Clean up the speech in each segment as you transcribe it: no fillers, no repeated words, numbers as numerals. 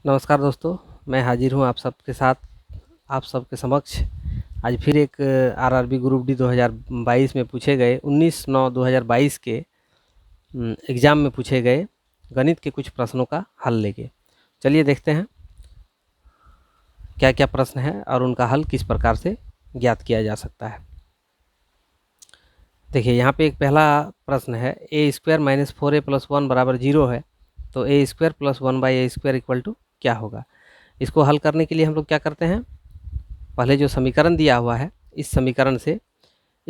नमस्कार दोस्तों, मैं हाजिर हूँ आप सबके साथ, आप सबके समक्ष आज फिर एक आरआरबी ग्रुप डी 2022 में पूछे गए 19/9/2022 के एग्ज़ाम में पूछे गए गणित के कुछ प्रश्नों का हल लेके चलिए देखते हैं क्या क्या प्रश्न है और उनका हल किस प्रकार से ज्ञात किया जा सकता है। देखिए यहाँ पे एक पहला प्रश्न है, a² - 4a+1 = 0 है, तो a² + 1/a² = क्या होगा। इसको हल करने के लिए हम लोग क्या करते हैं, पहले जो समीकरण दिया हुआ है इस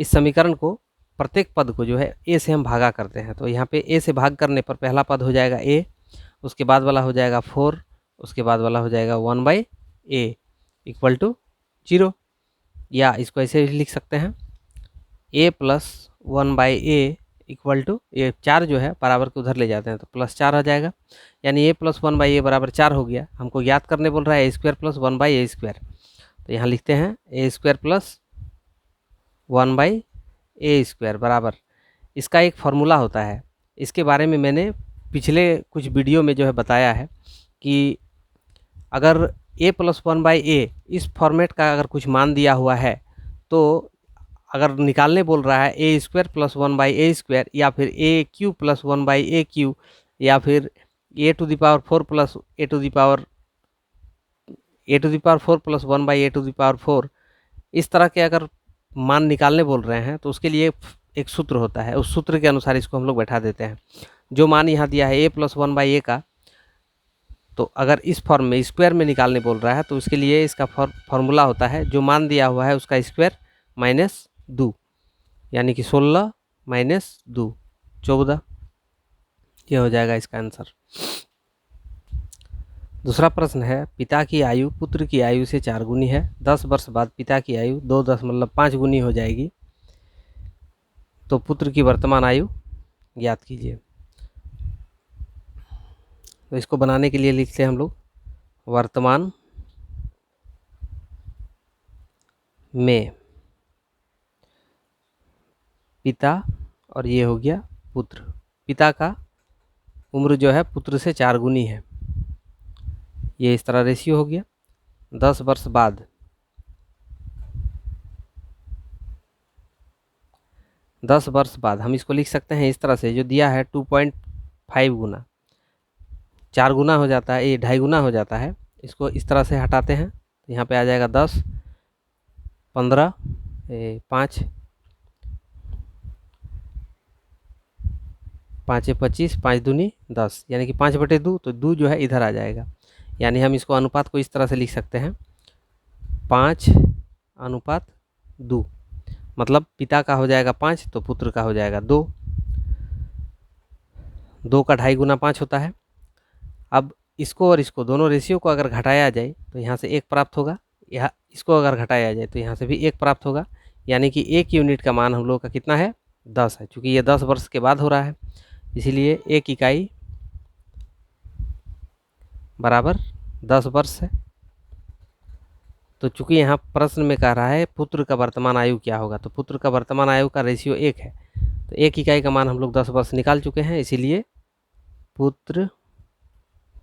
समीकरण को प्रत्येक पद को जो है a से हम भागा करते हैं। तो यहाँ पे a से भाग करने पर पहला पद हो जाएगा a, उसके बाद वाला हो जाएगा 4, उसके बाद वाला हो जाएगा 1/a = 0, या इसको ऐसे भी लिख सकते हैं a + 1/a = ये 4 जो है बराबर के उधर ले जाते हैं तो +4 आ जाएगा, यानी a + 1/a = 4 हो गया। हमको याद करने बोल रहा है a² + 1/a², तो यहाँ लिखते हैं a² + 1/a² बराबर, इसका एक फार्मूला होता है, इसके बारे में मैंने पिछले कुछ वीडियो में जो है बताया है कि अगर a + 1/a इस फॉर्मेट का अगर कुछ मान दिया हुआ है तो अगर निकालने बोल रहा है a² + 1/a² या फिर a³ + 1/a³ या फिर a⁴ + a⁴ + 1/a⁴, इस तरह के अगर मान निकालने बोल रहे हैं तो उसके लिए एक सूत्र होता है, उस सूत्र के अनुसार इसको हम लोग बैठा देते हैं। जो मान यहाँ दिया है a + 1/a का, तो अगर इस फॉर्म में स्क्वायर में निकालने बोल रहा है तो उसके लिए इसका फॉर्मूला होता है, जो मान दिया हुआ है उसका स्क्वायर माइनस 2, यानी कि 16 - 2 14, ये हो जाएगा इसका आंसर। दूसरा प्रश्न है, पिता की आयु पुत्र की आयु से 4 गुनी है, 10 वर्ष बाद पिता की आयु 2.5 गुनी हो जाएगी, तो पुत्र की वर्तमान आयु ज्ञात कीजिए। तो इसको बनाने के लिए लिखते हैं हम लोग वर्तमान में पिता और ये हो गया पुत्र, पिता का उम्र जो है पुत्र से 4 गुनी है, ये इस तरह रेशियो हो गया। 10 वर्ष बाद 10 वर्ष बाद हम इसको लिख सकते हैं इस तरह से, जो दिया है 2.5 गुना, 4 गुना हो जाता है, ये 2.5 गुना हो जाता है, इसको इस तरह से हटाते हैं तो यहाँ पे आ जाएगा 10 15 5 5 25 5 दूनी 10, यानी कि 5/2, तो 2 जो है इधर आ जाएगा, यानी हम इसको अनुपात को इस तरह से लिख सकते हैं 5:2, मतलब पिता का हो जाएगा 5 तो पुत्र का हो जाएगा 2, 2 का 2.5 गुना 5 होता है। अब इसको और इसको दोनों रेशियो को अगर घटाया जाए तो यहाँ से 1 प्राप्त होगा, यहाँ इसको अगर घटाया जाए तो यहाँ से भी 1 प्राप्त होगा, यानी कि 1 यूनिट का मान हम लोग का कितना है 10 है, चूँकि ये 10 वर्ष के बाद हो रहा है इसीलिए 1 इकाई बराबर 10 वर्ष है। तो चूंकि यहाँ प्रश्न में कह रहा है पुत्र का वर्तमान आयु क्या होगा, तो पुत्र का वर्तमान आयु का रेशियो 1 है, तो 1 इकाई का मान हम लोग 10 वर्ष निकाल चुके हैं, इसीलिए पुत्र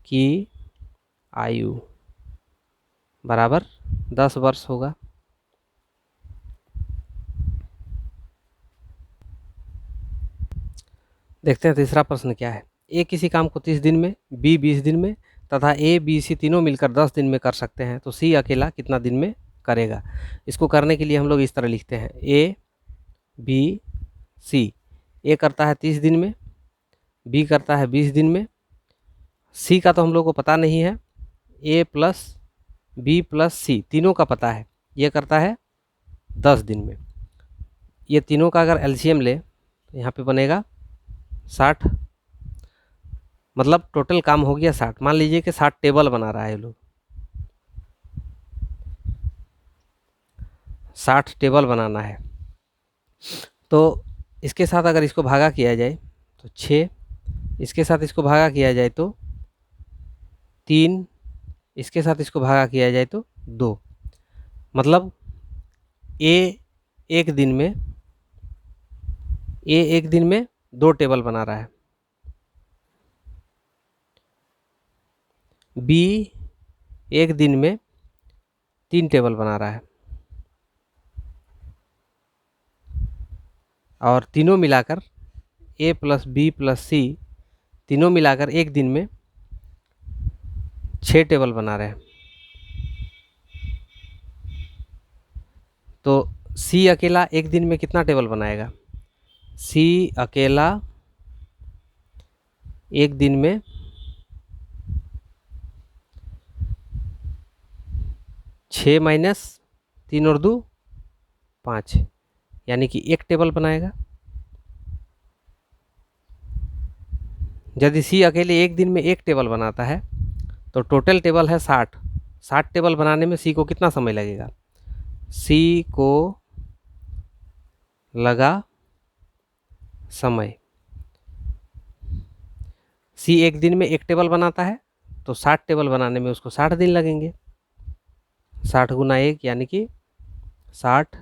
की आयु बराबर 10 वर्ष होगा। देखते हैं तीसरा प्रश्न क्या है, ए किसी काम को 30 दिन में, बी 20 दिन में तथा ए बी सी तीनों मिलकर 10 दिन में कर सकते हैं, तो सी अकेला कितना दिन में करेगा। इसको करने के लिए हम लोग इस तरह लिखते हैं ए बी सी, ए करता है 30 दिन में, बी करता है 20 दिन में, सी का तो हम लोग को पता नहीं है, ए प्लस बी प्लस सी तीनों का पता है, ये करता है 10 दिन में। ये तीनों का अगर एलसीएम ले तो यहाँ पे बनेगा 60, मतलब टोटल काम हो गया 60। मान लीजिए कि 60 टेबल बना रहा है, लोग 60 टेबल बनाना है, तो इसके साथ अगर इसको भागा किया जाए तो 6, इसके साथ इसको भागा किया जाए तो 3, इसके साथ इसको भागा किया जाए तो 2, मतलब ए एक दिन में 2 टेबल बना रहा है, बी एक दिन में 3 टेबल बना रहा है और तीनों मिलाकर A plus B plus C तीनों मिलाकर एक दिन में 6 टेबल बना रहे हैं। तो C अकेला एक दिन में कितना टेबल बनाएगा? C अकेला एक दिन में 6 माइनस 3 और 2 5, यानी कि 1 टेबल बनाएगा। यदि C अकेले एक दिन में 1 टेबल बनाता है तो टोटल टेबल है 60 टेबल बनाने में C को कितना समय लगेगा? C को लगा समय, C एक दिन में 1 टेबल बनाता है तो 60 टेबल बनाने में उसको 60 दिन लगेंगे। 60 गुना 1 यानी कि 60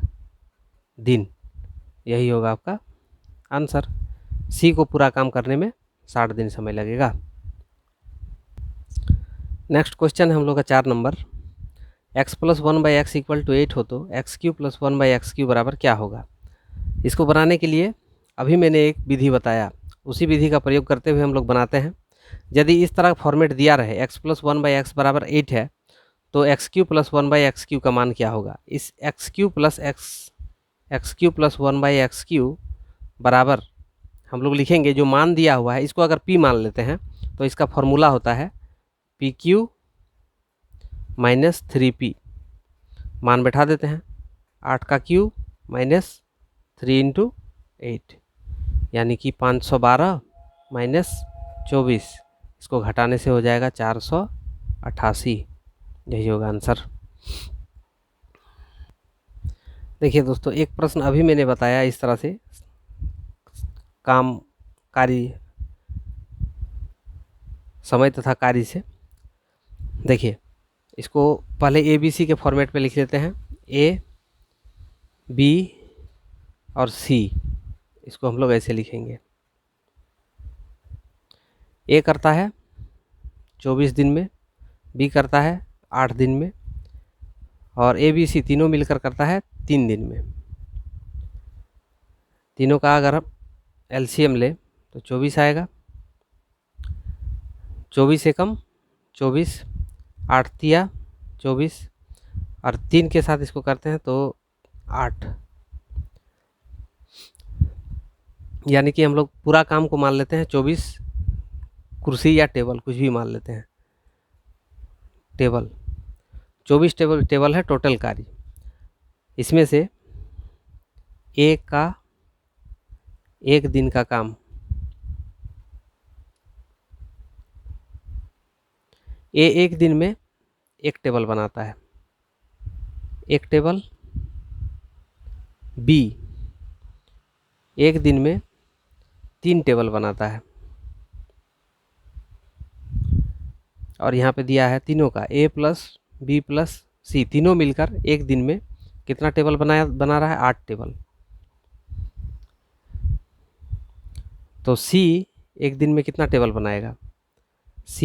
दिन, यही होगा आपका आंसर। C को पूरा काम करने में 60 दिन समय लगेगा। नेक्स्ट क्वेश्चन है हम लोग का 4 number. x plus 1/x equal to 8 हो तो x³ प्लस 1/x³ बराबर क्या होगा? इसको बनाने के लिए अभी मैंने एक विधि बताया, उसी विधि का प्रयोग करते हुए हम लोग बनाते हैं। यदि इस तरह फॉर्मेट दिया रहे x प्लस 1/x बराबर 8 है तो x³ प्लस 1/x³ का मान क्या होगा? इस x³ प्लस 1/x³ बराबर हम लोग लिखेंगे, जो मान दिया हुआ है इसको अगर p मान लेते हैं तो इसका फॉर्मूला होता है pq माइनस 3p। मान बैठा देते हैं, 8 का क्यूब माइनस 3 इंटू 8 यानी कि 512 माइनस 24, इसको घटाने से हो जाएगा 488, यही होगा आंसर। देखिए दोस्तों, एक प्रश्न अभी मैंने बताया इस तरह से काम कार्य समय तथा कार्य से। देखिए इसको पहले ABC के फॉर्मेट पे लिख लेते हैं, A B और C, इसको हम लोग ऐसे लिखेंगे। A करता है 24 दिन में, B करता है 8 दिन में और ABC तीनों मिलकर करता है 3 दिन में। तीनों का अगर हम LCM ले तो 24 आएगा, 24 से कम 24, 8 तिया 24 और 3 के साथ इसको करते हैं तो 8, यानी कि हम लोग पूरा काम को मान लेते हैं 24 कुर्सी या टेबल, कुछ भी मान लेते हैं। टेबल 24 टेबल है टोटल कार्य। इसमें से A का एक दिन का काम, A एक दिन में 1 टेबल बनाता है, 1 टेबल। B एक दिन में 3 टेबल बनाता है और यहाँ पे दिया है तीनों का A plus B plus C तीनों मिलकर एक दिन में कितना टेबल बना रहा है? 8 टेबल। तो C एक दिन में कितना टेबल बनाएगा? C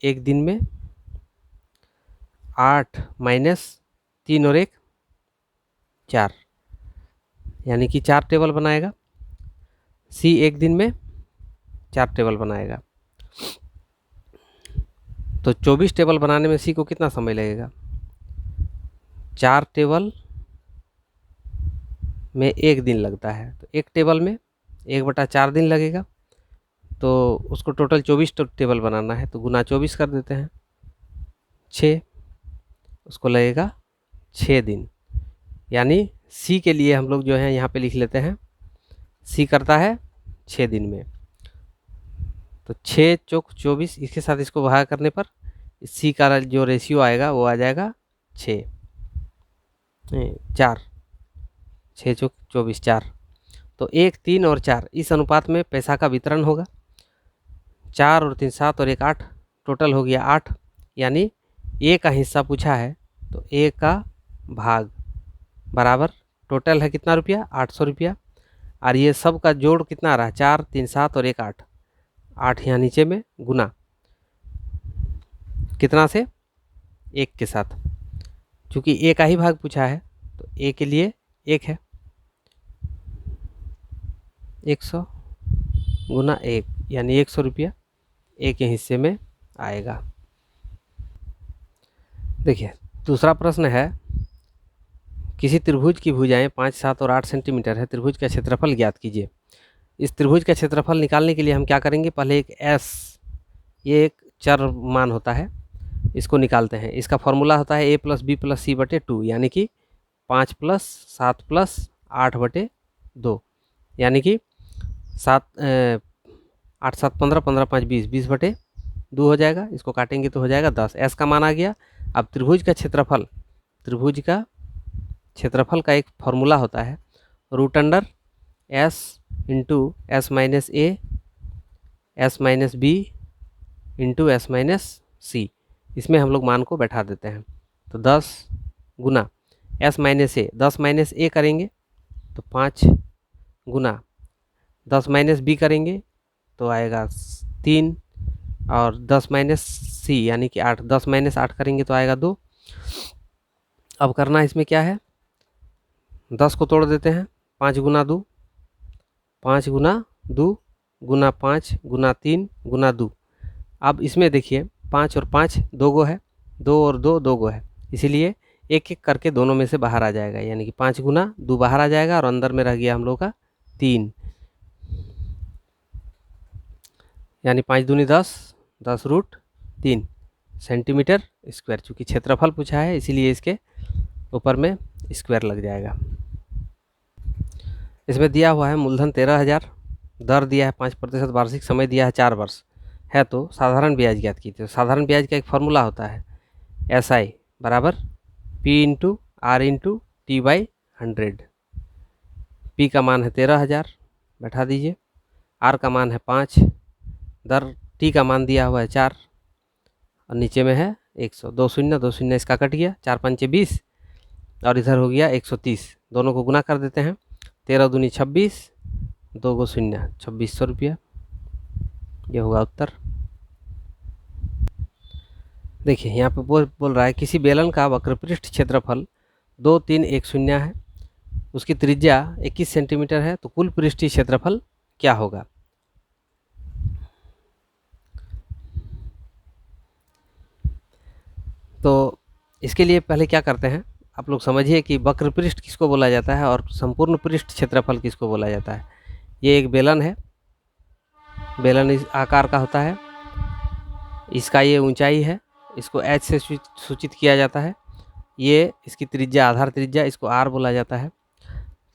एक दिन में 8 माइनस 3 और 1 4, यानी कि 4 टेबल बनाएगा। C एक दिन में 4 टेबल बनाएगा। तो 24 टेबल बनाने में C को कितना समय लगेगा? 4 टेबल में 1 दिन लगता है, तो 1 टेबल में 1/4 दिन लगेगा। तो उसको टोटल 24 टेबल बनाना है, तो गुना 24 कर देते हैं, 6, उसको लगेगा 6 दिन। यानी C के लिए हम लोग जो है यहाँ पे लिख लेते हैं, C करता है 6 दिन में। तो 6 चौक 24, इसके साथ इसको भाग करने पर C का जो रेशियो आएगा वो आ जाएगा 6 4, 6 चौक 24 4। तो 1 3 और 4 इस अनुपात में पैसा का वितरण होगा। 4 और 3 7 और 1 8, टोटल हो गया 8। यानी A का हिस्सा पूछा है तो A का भाग बराबर टोटल है कितना रुपया? 800 रुपया। और ये सब का जोड़ कितना आ रहा है? 4 3 7 और 1 8, 8 यहाँ नीचे में गुना कितना से? 1 के साथ, चूँकि ए का ही भाग पूछा है तो ए के लिए 1 है, 100 गुना 1 यानी 100 रुपया ए के हिस्से में आएगा। देखिए दूसरा प्रश्न है, किसी त्रिभुज की भुजाएं 5, 7 और 8 सेंटीमीटर है, त्रिभुज का क्षेत्रफल ज्ञात कीजिए। इस त्रिभुज का क्षेत्रफल निकालने के लिए हम क्या करेंगे, पहले एक एस, ये एक चर मान होता है, इसको निकालते हैं। इसका फॉर्मूला होता है a + b + c बटे 2, यानी कि 5 + 7 + 8 बटे 2, यानी कि 8 7 15, 15 5 20, 20 बटे 2 हो जाएगा। इसको काटेंगे तो हो जाएगा 10। एस का मान आ गया। अब त्रिभुज का क्षेत्रफल का एक फॉर्मूला होता है √under s into s minus a s minus b into s minus c। इसमें हम लोग मान को बैठा देते हैं, तो 10 गुना s minus a, 10 minus a करेंगे तो 5 गुना 10 माइनस b करेंगे तो आएगा 3, और 10 माइनस c यानी कि 8, 10 माइनस 8 करेंगे तो आएगा 2। अब करना इसमें क्या है, 10 को तोड़ देते हैं, 5 गुना 2, 5 गुना 2 गुना 5 गुना 3 गुना 2। अब इसमें देखिए 5 और 5 2 गो है, 2 और 2 2 गो है, इसीलिए एक एक करके दोनों में से बाहर आ जाएगा, यानी कि 5 गुना 2 बाहर आ जाएगा और अंदर में रह गया हम लोग का 3, यानी 5 दूनी 10, 10√3 सेंटीमीटर स्क्वायर। चूँकि क्षेत्रफल पूछा है इसीलिए इसके ऊपर में स्क्वायर लग जाएगा। इसमें दिया हुआ है मूलधन 13,000, दर दिया है 5% वार्षिक, समय दिया है 4 वर्ष है, तो साधारण ब्याज ज्ञात कीजिए। तो साधारण ब्याज का एक फॉर्मूला होता है SI बराबर P into R into T/100। P का मान है 13,000, बैठा दीजिए, R का मान है 5, दर T का मान दिया हुआ है 4 और नीचे में है 100, 2 शून्य 2 शून्य इसका कट गया, 4 5 20 और इधर हो गया 130, दोनों को गुना कर देते हैं, 13 दूनी 26, 2 गो शून्य 2600 रुपया, ये होगा उत्तर। देखिए यहाँ पे बोल रहा है किसी बेलन का वक्रपृष्ठ क्षेत्रफल 2 3 1 0 है, उसकी त्रिज्या 21 सेंटीमीटर है, तो कुल पृष्ठीय क्षेत्रफल क्या होगा। तो इसके लिए पहले क्या करते हैं, आप लोग समझिए कि वक्रपृष्ठ किसको बोला जाता है और संपूर्ण पृष्ठ क्षेत्रफल किसको बोला जाता है। ये एक बेलन है, बेलन इस आकार का होता है, इसका ये ऊंचाई है, इसको h से सूचित किया जाता है, ये इसकी त्रिज्या आधार त्रिज्या, इसको r बोला जाता है।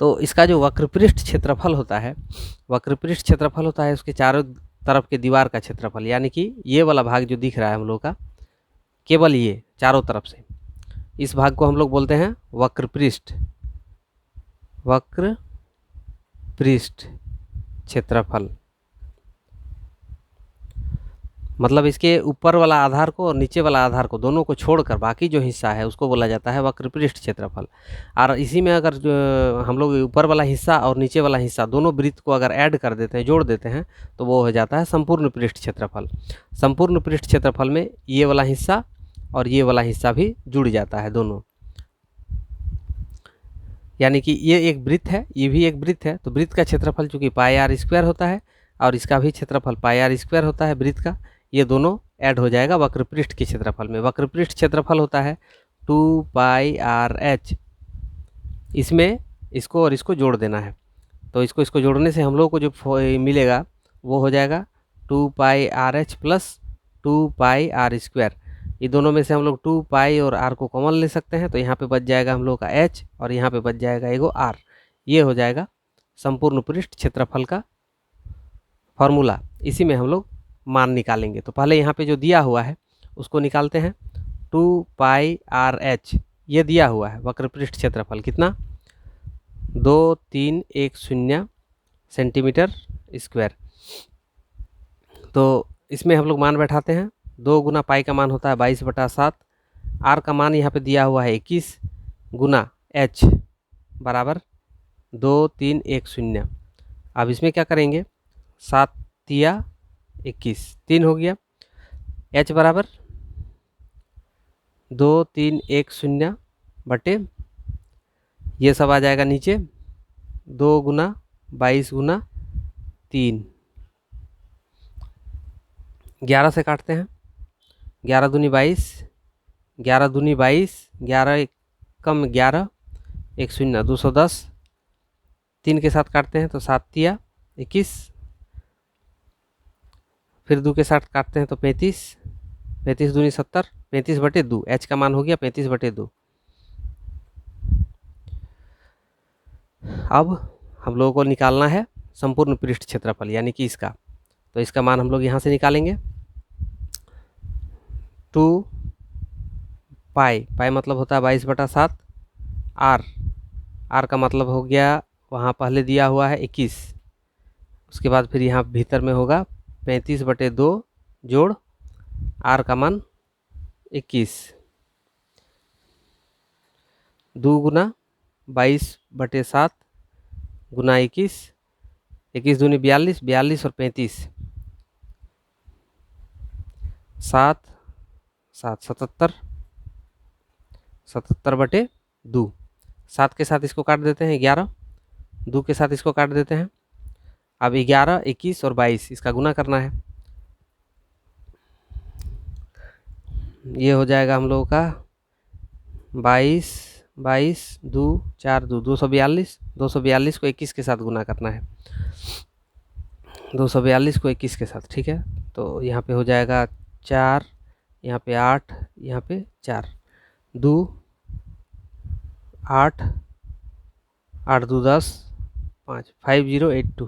तो इसका जो वक्रपृष्ठ क्षेत्रफल होता है, उसके चारों तरफ के दीवार का क्षेत्रफल, यानी कि ये वाला भाग जो दिख रहा है हम लोग का, केवल ये चारों तरफ से, इस भाग को हम लोग बोलते हैं वक्रपृष्ठ क्षेत्रफल। मतलब इसके ऊपर वाला आधार को और नीचे वाला आधार को दोनों को छोड़कर बाकी जो हिस्सा है उसको बोला जाता है वक्रपृष्ठ क्षेत्रफल। और इसी में अगर हम लोग ऊपर वाला हिस्सा और नीचे वाला हिस्सा दोनों वृत्त को अगर ऐड कर देते हैं, जोड़ देते हैं, तो वो हो जाता है संपूर्ण पृष्ठ क्षेत्रफल। संपूर्ण पृष्ठ क्षेत्रफल में ये वाला हिस्सा और ये वाला हिस्सा भी जुड़ जाता है दोनों, यानी कि ये एक वृत्त है, ये भी एक वृत्त है, तो वृत्त का क्षेत्रफल चूँकि πr² होता है और इसका भी क्षेत्रफल πr² होता है वृत्त का, ये दोनों ऐड हो जाएगा वक्रपृष्ठ के क्षेत्रफल में। वक्रपृष्ठ क्षेत्रफल होता है 2πrh, इसमें इसको और इसको जोड़ देना है, तो इसको जोड़ने से हम लोग को जो मिलेगा वो हो जाएगा 2πrh + 2πr²। ये दोनों में से हम लोग 2π और r को कॉमन ले सकते हैं, तो यहाँ पे बच जाएगा हम लोग का h और यहाँ पे बच जाएगा एगो r। ये हो जाएगा संपूर्ण पृष्ठ क्षेत्रफल का फॉर्मूला। इसी में हम लोग मान निकालेंगे। तो पहले यहाँ पे जो दिया हुआ है उसको निकालते हैं, 2πrh ये दिया हुआ है वक्रपृष्ठ क्षेत्रफल कितना, 2310 सेंटीमीटर स्क्वायर। तो इसमें हम लोग मान बैठाते हैं, 2 गुना पाई का मान होता है 22/7, r का मान यहाँ पे दिया हुआ है 21 गुना h बराबर 2310। अब इसमें क्या करेंगे, 7 × 21 3 हो गया, h बराबर 2310 बटे ये सब आ जाएगा नीचे 2 गुना 22 गुना 3, 11 से काटते हैं, 11 दूनी 22, 11 दूनी 22, 11 कम 11, 1 शून्य 210, 3 के साथ काटते हैं तो 7 तिया 21, फिर 2 के साथ काटते हैं तो 35, 35 दूनी 70, 35 बटे 2, h का मान हो गया 35 बटे 2। अब हम लोगों को निकालना है संपूर्ण पृष्ठ क्षेत्रफल यानी कि इसका, तो इसका मान हम लोग यहाँ से निकालेंगे 2 पाई, पाई मतलब होता है 22/7, आर का मतलब हो गया वहाँ पहले दिया हुआ है 21, उसके बाद फिर यहाँ भीतर में होगा 35 बटे 2 जोड़ आर का मान 21, 2 गुना 22/7 गुना 21, 21 दूनी 42, 42 और 35, 7 7 77, 77 बटे 2, 7 के साथ इसको काट देते हैं 11, 2 के साथ इसको काट देते हैं। अब 11, 21 और 22 इसका गुना करना है, ये हो जाएगा हम लोगों का 22, 22 2 4 2 242, 242 को 21 के साथ गुना करना है, 242 को 21 के साथ, ठीक है। तो यहाँ पे हो जाएगा 4, यहाँ पे 8, यहाँ पे 4, 2 8 8 2 10 5, 5082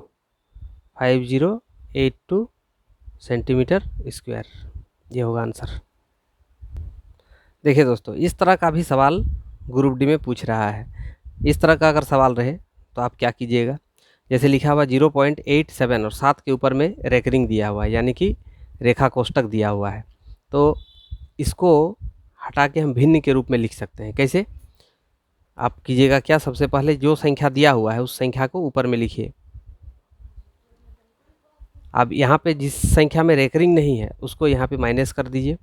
5082 सेंटीमीटर स्क्वायर, ये होगा आंसर। देखिए दोस्तों, इस तरह का भी सवाल ग्रुप डी में पूछ रहा है। इस तरह का अगर सवाल रहे तो आप क्या कीजिएगा, जैसे लिखा हुआ 0.87 और 7 के ऊपर में रेकरिंग दिया हुआ है यानी कि रेखा कोष्टक दिया हुआ है, तो इसको हटा के हम भिन्न के रूप में लिख सकते हैं। कैसे आप कीजिएगा क्या, सबसे पहले जो संख्या दिया हुआ है उस संख्या को ऊपर में लिखिए। अब यहाँ पे जिस संख्या में रेकरिंग नहीं है उसको यहाँ पे माइनस कर दीजिए,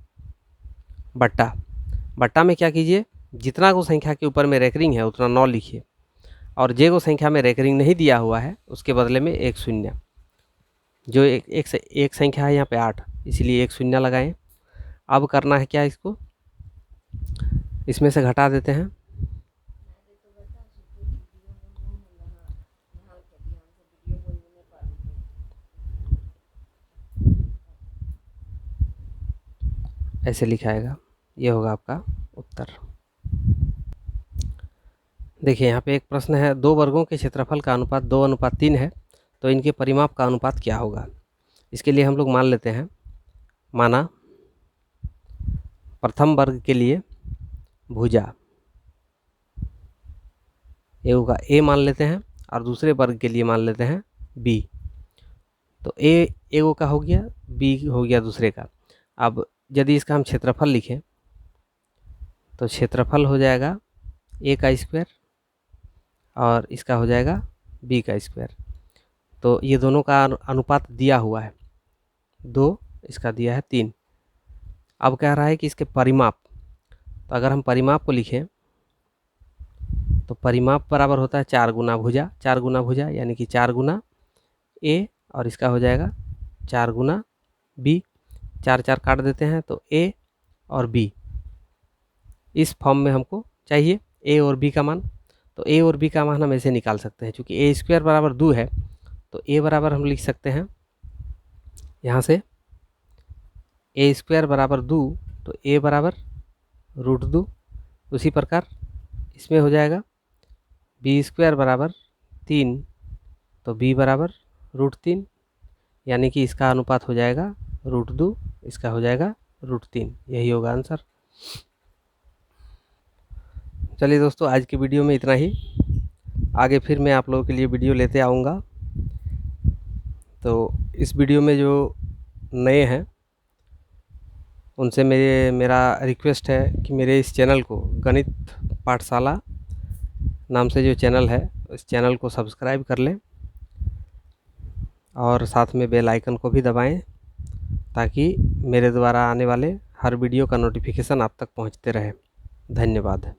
बट्टा में क्या कीजिए, जितना को संख्या के ऊपर में रेकरिंग है उतना 9 लिखिए, और जे को संख्या में रेकरिंग नहीं दिया हुआ है उसके बदले में 1 शून्य, जो एक संख्या है यहाँ पे 8, इसलिए 1 शून्य लगाएं। अब करना है क्या, इसको इसमें से घटा देते हैं, ऐसे लिखाएगा, ये होगा आपका उत्तर। देखिए यहाँ पे एक प्रश्न है, 2 वर्गों के क्षेत्रफल का अनुपात 2:3 है, तो इनके परिमाप का अनुपात क्या होगा। इसके लिए हम लोग मान लेते हैं, माना प्रथम वर्ग के लिए भुजा ए होगा, ए मान लेते हैं, और दूसरे वर्ग के लिए मान लेते हैं बी, तो ए एगो का हो गया, बी हो गया दूसरे का। अब यदि इसका हम क्षेत्रफल लिखें तो क्षेत्रफल हो जाएगा ए का स्क्वायर और इसका हो जाएगा बी का स्क्वायर, तो ये दोनों का अनुपात दिया हुआ है 2, इसका दिया है 3। अब कह रहा है कि इसके परिमाप, तो अगर हम परिमाप को लिखें तो परिमाप बराबर होता है 4 गुना भुजा, 4 गुना भुजा यानी कि 4 गुना ए, और इसका हो जाएगा 4 गुना बी, 4 4 काट देते हैं तो ए और बी, इस फॉर्म में हमको चाहिए ए और बी का मान। तो ए और बी का मान हम ऐसे निकाल सकते हैं, चूँकि ए स्क्वायर बराबर 2 है तो ए बराबर हम लिख सकते हैं यहाँ से ए स्क्वायर बराबर 2, तो ए बराबर √2। उसी प्रकार इसमें हो जाएगा बी स्क्वायर बराबर 3, तो बी बराबर √3, यानी कि इसका अनुपात हो जाएगा √2, इसका हो जाएगा √3, यही होगा आंसर। चलिए दोस्तों, आज की वीडियो में इतना ही, आगे फिर मैं आप लोगों के लिए वीडियो लेते आऊँगा। तो इस वीडियो में जो नए हैं उनसे मेरा रिक्वेस्ट है कि मेरे इस चैनल को, गणित पाठशाला नाम से जो चैनल है, उस चैनल को सब्सक्राइब कर लें और साथ में बेल आइकन को भी दबाएं, ताकि मेरे द्वारा आने वाले हर वीडियो का नोटिफिकेशन आप तक पहुंचते रहे। धन्यवाद।